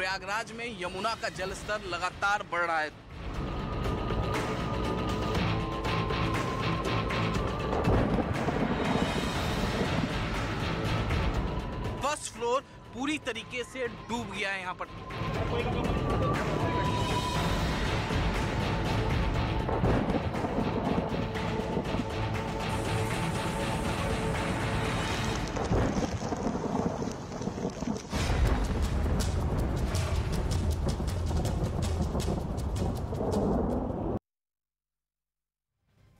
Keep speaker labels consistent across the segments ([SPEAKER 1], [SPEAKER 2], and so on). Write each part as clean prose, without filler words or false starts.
[SPEAKER 1] प्रयागराज में यमुना का जलस्तर लगातार बढ़ रहा है। फर्स्ट फ्लोर पूरी तरीके से डूब गया है यहाँ पर।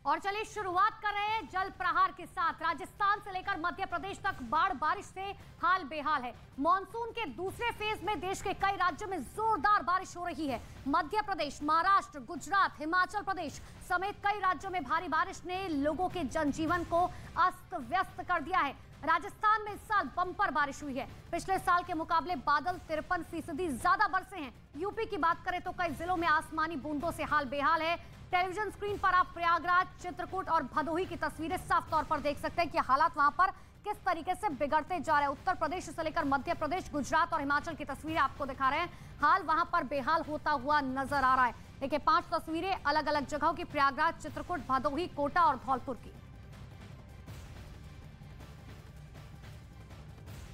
[SPEAKER 2] और चलिए शुरुआत कर रहे हैं जल प्रहार के साथ। राजस्थान से लेकर मध्य प्रदेश तक बाढ़ बारिश से हाल बेहाल है। मॉनसून के दूसरे फेज में देश के कई राज्यों में जोरदार बारिश हो रही है। मध्य प्रदेश, महाराष्ट्र, गुजरात, हिमाचल प्रदेश समेत कई राज्यों में भारी बारिश ने लोगों के जनजीवन को अस्त व्यस्त कर दिया है। राजस्थान में इस साल बम्पर बारिश हुई है। पिछले साल के मुकाबले बादल 53% ज्यादा बरसे हैं। यूपी की बात करें तो कई जिलों में आसमानी बूंदों से हाल बेहाल है। टेलीविजन स्क्रीन पर आप प्रयागराज, चित्रकूट और भदोही की तस्वीरें साफ तौर पर देख सकते हैं कि हालात वहां पर किस तरीके से बिगड़ते जा रहे हैं। उत्तर प्रदेश से लेकर मध्य प्रदेश, गुजरात और हिमाचल की तस्वीरें आपको दिखा रहे हैं। हाल वहां पर बेहाल होता हुआ नजर आ रहा है। देखिए 5 तस्वीरें अलग अलग जगहों की, प्रयागराज, चित्रकूट, भदोही, कोटा और धौलपुर की।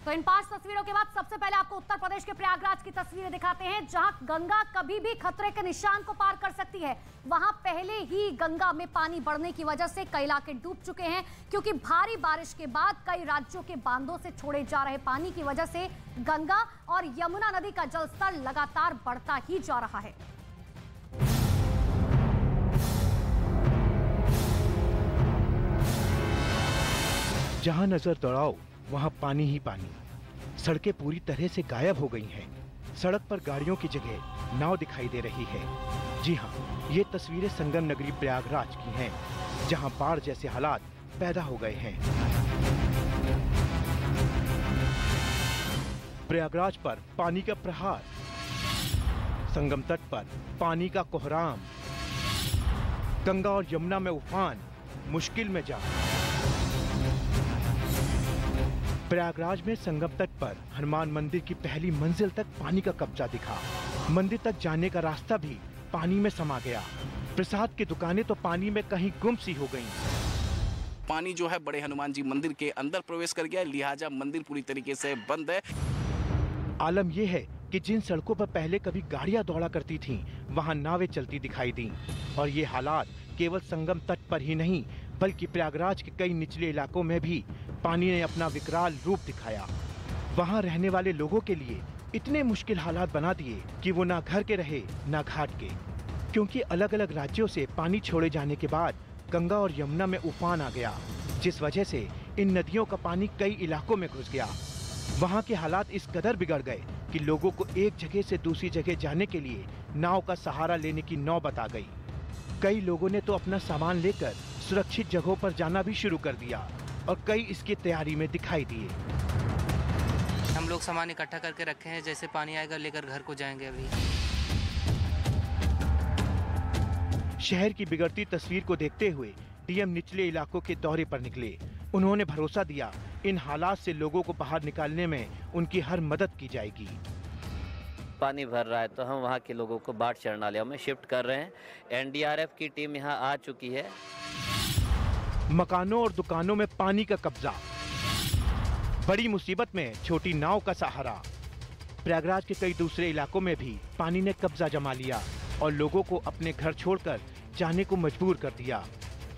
[SPEAKER 2] तो इन 5 तस्वीरों के बाद सबसे पहले आपको उत्तर प्रदेश के प्रयागराज की तस्वीरें दिखाते हैं, जहां गंगा कभी भी खतरे के निशान को पार कर सकती है। वहां पहले ही गंगा में पानी बढ़ने की वजह से कई इलाके डूब चुके हैं, क्योंकि भारी बारिश के बाद कई राज्यों के बांधों से छोड़े जा रहे पानी की वजह से गंगा और यमुना नदी का जलस्तर लगातार बढ़ता ही जा रहा है।
[SPEAKER 3] जहां नजर दौड़ाओ वहां पानी ही पानी। सड़कें पूरी तरह से गायब हो गई हैं। सड़क पर गाड़ियों की जगह नाव दिखाई दे रही है। जी हां, ये तस्वीरें संगम नगरी प्रयागराज की हैं, जहां बाढ़ जैसे हालात पैदा हो गए हैं। प्रयागराज पर पानी का प्रहार, संगम तट पर पानी का कोहराम, गंगा और यमुना में उफान, मुश्किल में जा। प्रयागराज में संगम तट पर हनुमान मंदिर की पहली मंजिल तक पानी का कब्जा दिखा। मंदिर तक जाने का रास्ता भी पानी में समा गया। प्रसाद की दुकानें तो पानी में कहीं गुम सी हो गईं।
[SPEAKER 1] पानी जो है बड़े हनुमान जी मंदिर के अंदर प्रवेश कर गया, लिहाजा मंदिर पूरी तरीके से बंद है।
[SPEAKER 3] आलम यह है कि जिन सड़कों पर पहले कभी गाड़ियां दौड़ा करती थीं, वहां नावें चलती दिखाई दी। और ये हालात केवल संगम तट पर ही नहीं, बल्कि प्रयागराज के कई निचले इलाकों में भी पानी ने अपना विकराल रूप दिखाया। वहां रहने वाले लोगों के लिए इतने मुश्किल हालात बना दिए कि वो ना घर के रहे ना घाट के, क्योंकि अलग अलग राज्यों से पानी छोड़े जाने के बाद गंगा और यमुना में उफान आ गया, जिस वजह से इन नदियों का पानी कई इलाकों में घुस गया। वहां के हालात इस कदर बिगड़ गए कि लोगों को एक जगह से दूसरी जगह जाने के लिए नाव का सहारा लेने की नौबत आ गई। कई लोगों ने तो अपना सामान लेकर सुरक्षित जगहों पर जाना भी शुरू कर दिया और कई इसकी तैयारी में दिखाई दिए।
[SPEAKER 4] हम लोग सामान इकट्ठा करके रखे हैं, जैसे पानी आएगा लेकर घर को जाएंगे। अभी
[SPEAKER 3] शहर की बिगड़ती तस्वीर को देखते हुए डीएम निचले इलाकों के दौरे पर निकले। उन्होंने भरोसा दिया इन हालात से लोगों को बाहर निकालने में उनकी हर मदद की जाएगी।
[SPEAKER 5] पानी भर रहा है तो हम वहाँ के लोगों को बाढ़ शरणालयों में शिफ्ट कर रहे हैं। एनडीआरएफ की टीम यहाँ आ चुकी है।
[SPEAKER 3] मकानों और दुकानों में पानी का कब्जा, बड़ी मुसीबत में छोटी नाव का सहारा। प्रयागराज के कई दूसरे इलाकों में भी पानी ने कब्जा जमा लिया और लोगों को अपने घर छोड़कर जाने को मजबूर कर दिया।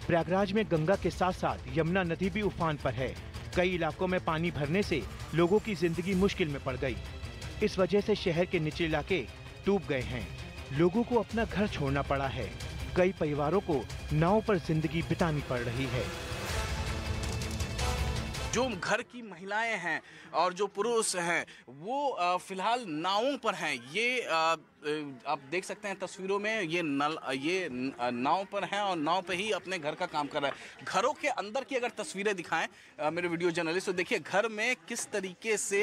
[SPEAKER 3] प्रयागराज में गंगा के साथ साथ यमुना नदी भी उफान पर है। कई इलाकों में पानी भरने से लोगों की जिंदगी मुश्किल में पड़ गई। इस वजह से शहर के निचले इलाके डूब गए हैं। लोगों को अपना घर छोड़ना पड़ा है। कई परिवारों को नाव पर जिंदगी बितानी पड़ रही है।
[SPEAKER 1] जो घर की महिलाएं हैं और जो पुरुष हैं वो फिलहाल नावों पर हैं। ये आप देख सकते हैं तस्वीरों में, ये नाव पर हैं और नाव पे ही अपने घर का काम कर रहा है। घरों के अंदर की अगर तस्वीरें दिखाएं मेरे वीडियो जर्नलिस्ट, तो देखिए घर में किस तरीके से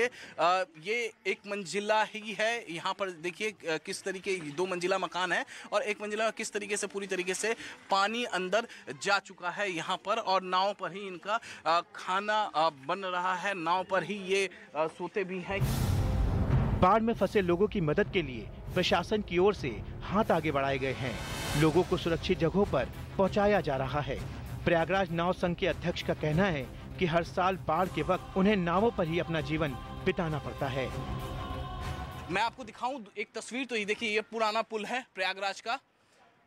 [SPEAKER 1] ये एक मंजिला ही है। यहाँ पर देखिए किस तरीके 2 मंजिला मकान है और 1 मंजिला किस तरीके से पूरी तरीके से पानी अंदर जा चुका है यहाँ पर। और नाव पर ही इनका खाना बन रहा है, नाव पर ही ये सोते भी हैं।
[SPEAKER 3] बाढ़ में फंसे लोगों की मदद के लिए प्रशासन की ओर से हाथ आगे बढ़ाए गए हैं। लोगों को सुरक्षित जगहों पर पहुंचाया जा रहा है। प्रयागराज नाव संघ के अध्यक्ष का कहना है कि हर साल बाढ़ के वक्त उन्हें नावों पर ही अपना जीवन बिताना पड़ता है।
[SPEAKER 1] मैं आपको दिखाऊं एक तस्वीर, तो ये देखिए, ये पुराना पुल है प्रयागराज का,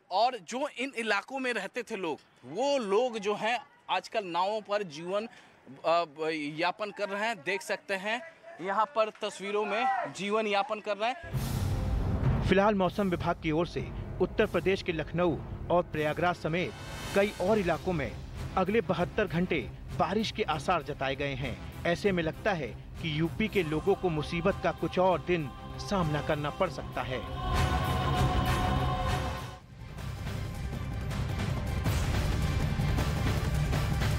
[SPEAKER 1] और जो इन इलाकों में रहते थे लोग, वो लोग जो हैं आजकल नावों पर जीवन यापन कर रहे हैं। देख सकते हैं यहाँ पर तस्वीरों में जीवन यापन कर रहे हैं।
[SPEAKER 3] फिलहाल मौसम विभाग की ओर से उत्तर प्रदेश के लखनऊ और प्रयागराज समेत कई और इलाकों में अगले 72 घंटे बारिश के आसार जताए गए हैं। ऐसे में लगता है कि यूपी के लोगों को मुसीबत का कुछ और दिन सामना करना पड़ सकता है।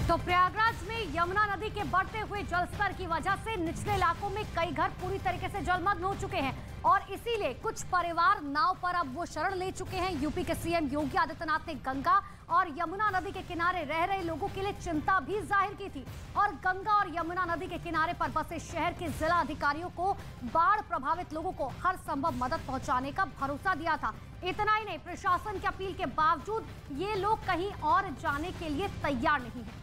[SPEAKER 2] तो प्रयागराज में यमुना नदी के बढ़ते हुए जलस्तर की वजह से निचले इलाकों में कई घर पूरी तरीके से जलमग्न हो चुके हैं और इसीलिए कुछ परिवार नाव पर अब वो शरण ले चुके हैं। यूपी के सीएम योगी आदित्यनाथ ने गंगा और यमुना नदी के किनारे रह रहे लोगों के लिए चिंता भी जाहिर की थी और गंगा और यमुना नदी के किनारे पर बसे शहर के जिला अधिकारियों को बाढ़ प्रभावित लोगों को हर संभव मदद पहुंचाने का भरोसा दिया था। इतना ही नहीं, प्रशासन की अपील के बावजूद ये लोग कहीं और जाने के लिए तैयार नहीं है।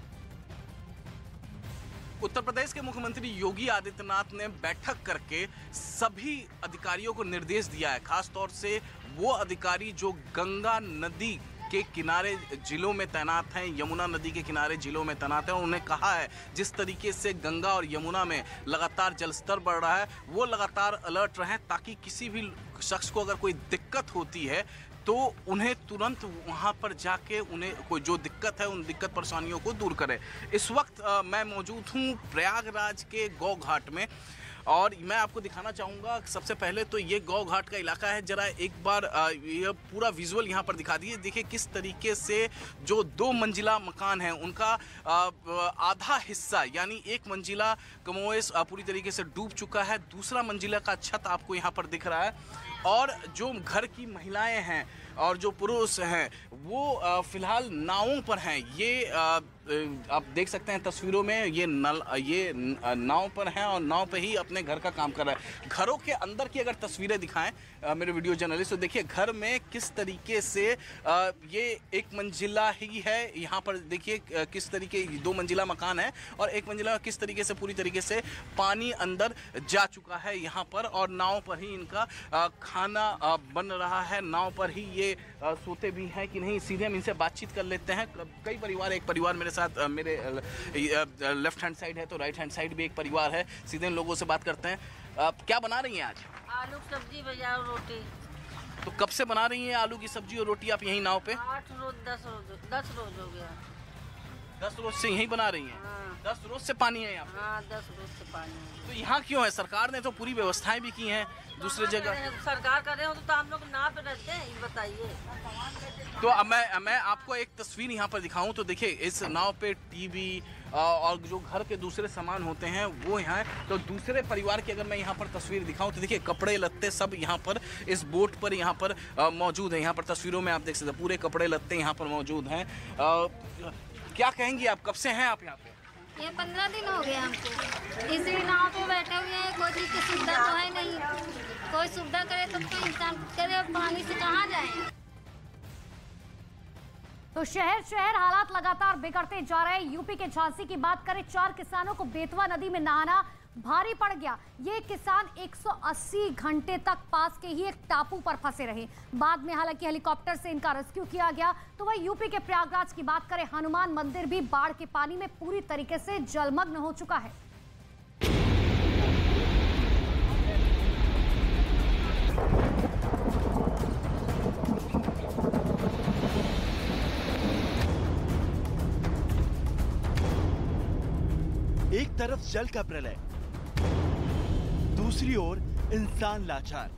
[SPEAKER 1] उत्तर प्रदेश के मुख्यमंत्री योगी आदित्यनाथ ने बैठक करके सभी अधिकारियों को निर्देश दिया है, खास तौर से वो अधिकारी जो गंगा नदी के किनारे जिलों में तैनात हैं, यमुना नदी के किनारे जिलों में तैनात हैं। उन्होंने कहा है जिस तरीके से गंगा और यमुना में लगातार जलस्तर बढ़ रहा है, वो लगातार अलर्ट रहें ताकि किसी भी शख्स को अगर कोई दिक्कत होती है तो उन्हें तुरंत वहां पर जाके उन्हें कोई जो दिक्कत है उन दिक्कत परेशानियों को दूर करें। इस वक्त मैं मौजूद हूं प्रयागराज के गौ घाट में और मैं आपको दिखाना चाहूँगा सबसे पहले तो ये गौ घाट का इलाका है। जरा एक बार ये पूरा विजुअल यहाँ पर दिखा दीजिए। देखिए किस तरीके से जो 2 मंजिला मकान है उनका आधा हिस्सा यानी 1 मंजिला कमोवेश पूरी तरीके से डूब चुका है। दूसरा मंजिला का छत आपको यहाँ पर दिख रहा है और जो घर की महिलाएं हैं और जो पुरुष हैं वो फिलहाल नावों पर हैं। ये आप देख सकते हैं तस्वीरों में ये नाव पर हैं और नाव पे ही अपने घर का काम कर रहा है। घरों के अंदर की अगर तस्वीरें दिखाएं मेरे वीडियो जर्नलिस्ट, तो देखिए घर में किस तरीके से ये 1 मंजिला ही है। यहाँ पर देखिए किस तरीके 2 मंजिला मकान है और 1 मंजिला किस तरीके से पूरी तरीके से पानी अंदर जा चुका है यहाँ पर और नाव पर ही इनका खाना बन रहा है। नाव पर ही ये सोते भी हैं कि नहीं, सीधे हम इनसे बातचीत कर लेते हैं। कई परिवार, एक परिवार मेरे साथ मेरे लेफ्ट हैंड साइड है तो राइट हैंड साइड भी एक परिवार है, सीधे इन लोगों से बात करते हैं। क्या बना रही हैं आज?
[SPEAKER 6] आलू की सब्जी भैया और रोटी।
[SPEAKER 1] तो कब से बना रही हैं आलू की सब्जी और रोटी आप यहीं नाव पे?
[SPEAKER 6] 8 रोज 10 रोज हो गया।
[SPEAKER 1] 10 रोज से यहीं बना रही हैं?
[SPEAKER 6] हाँ।
[SPEAKER 1] 10 रोज से पानी है यहाँ पे?
[SPEAKER 6] हाँ 10 रोज से पानी है।
[SPEAKER 1] तो यहाँ क्यों है? सरकार ने तो पूरी व्यवस्थाएं भी की हैं दूसरे जगह।
[SPEAKER 6] सरकार कर रहे हो तो हम लोग नाव पे रहते हैं, ये बताइए।
[SPEAKER 1] तो अब मैं आपको एक तस्वीर यहाँ पर दिखाऊं तो देखिए इस नाव पे टीवी और जो घर के दूसरे सामान होते हैं वो यहाँ है। तो दूसरे परिवार की अगर मैं यहाँ पर तस्वीर दिखाऊं तो देखिए कपड़े लत्ते सब यहाँ पर इस बोट पर यहाँ पर मौजूद है। यहाँ पर तस्वीरों में आप देख सकते हैं पूरे कपड़े लत्ते यहाँ पर मौजूद हैं। क्या कहेंगी आप, कब से हैं आप यहाँ पे?
[SPEAKER 7] ये 15 दिन हो गए हमको इसी नाव पे बैठे हुए हैं। कोई चीज़ की सुविधा तो है नहीं, कोई सुविधा करे तो कोई इंसान करे, पानी से कहाँ जाए।
[SPEAKER 2] तो शहर हालात लगातार बिगड़ते जा रहे हैं। यूपी के झांसी की बात करें, 4 किसानों को बेतवा नदी में नहाना भारी पड़ गया। ये किसान 180 घंटे तक पास के ही एक टापू पर फंसे रहे। बाद में हालांकि हेलीकॉप्टर से इनका रेस्क्यू किया गया। तो वही यूपी के प्रयागराज की बात करें, हनुमान मंदिर भी बाढ़ के पानी में पूरी तरीके से जलमग्न हो चुका है।
[SPEAKER 8] एक तरफ जल का प्रलय, दूसरी ओर इंसान लाचार।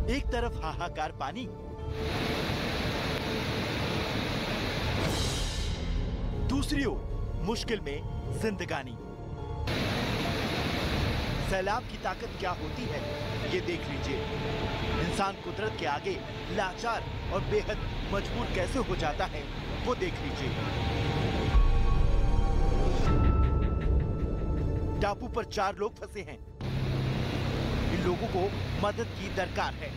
[SPEAKER 8] एक तरफ हाहाकार पानी, दूसरी ओर मुश्किल में जिंदगानी। सैलाब की ताकत क्या होती है ये देख लीजिए। इंसान कुदरत के आगे लाचार और बेहद मजबूर कैसे हो जाता है वो देख लीजिए। टापू पर 4 लोग फंसे हैं। इन लोगों को मदद की दरकार है,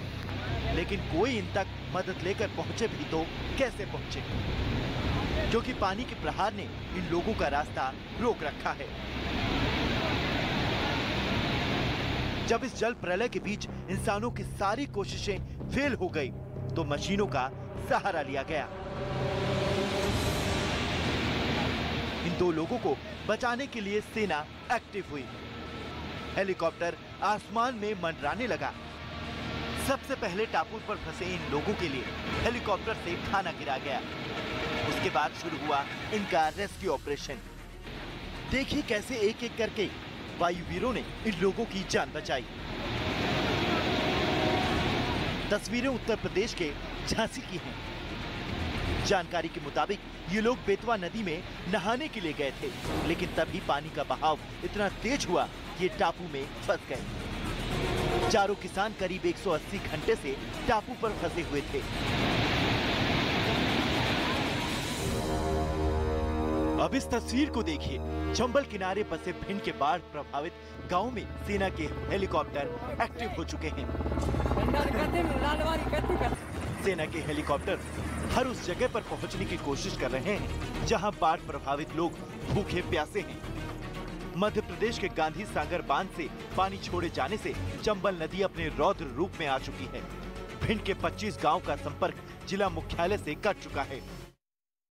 [SPEAKER 8] लेकिन कोई इन तक मदद लेकर पहुंचे भी तो कैसे पहुंचे, क्योंकि पानी के प्रहार ने इन लोगों का रास्ता रोक रखा है। जब इस जल प्रलय के बीच इंसानों की सारी कोशिशें फेल हो गई, तो मशीनों का सहारा लिया गया। इन 2 लोगों को बचाने के लिए सेना एक्टिव हुई। हेलीकॉप्टर आसमान में मंडराने लगा। सबसे पहले टापू पर फंसे इन लोगों के लिए हेलीकॉप्टर से खाना गिरा गया। उसके बाद शुरू हुआ इनका रेस्क्यू ऑपरेशन। देखिए कैसे एक एक करके वायुवीरों ने इन लोगों की जान बचाई। तस्वीरें उत्तर प्रदेश के झांसी की हैं। जानकारी के मुताबिक ये लोग बेतवा नदी में नहाने के लिए गए थे, लेकिन तभी पानी का बहाव इतना तेज हुआ ये टापू में फंस गए। चारों किसान करीब 180 घंटे से टापू पर फंसे हुए थे। अब इस तस्वीर को देखिए। चंबल किनारे बसे भिंड के बाढ़ प्रभावित गांव में सेना के हेलीकॉप्टर एक्टिव हो चुके हैं। सेना के हेलीकॉप्टर हर उस जगह पर पहुंचने की कोशिश कर रहे हैं जहां बाढ़ प्रभावित लोग भूखे प्यासे हैं। मध्य प्रदेश के गांधी सागर बांध से पानी छोड़े जाने से चंबल नदी अपने रौद्र रूप में आ चुकी है। भिंड के 25 गांव का संपर्क जिला मुख्यालय से कट चुका है।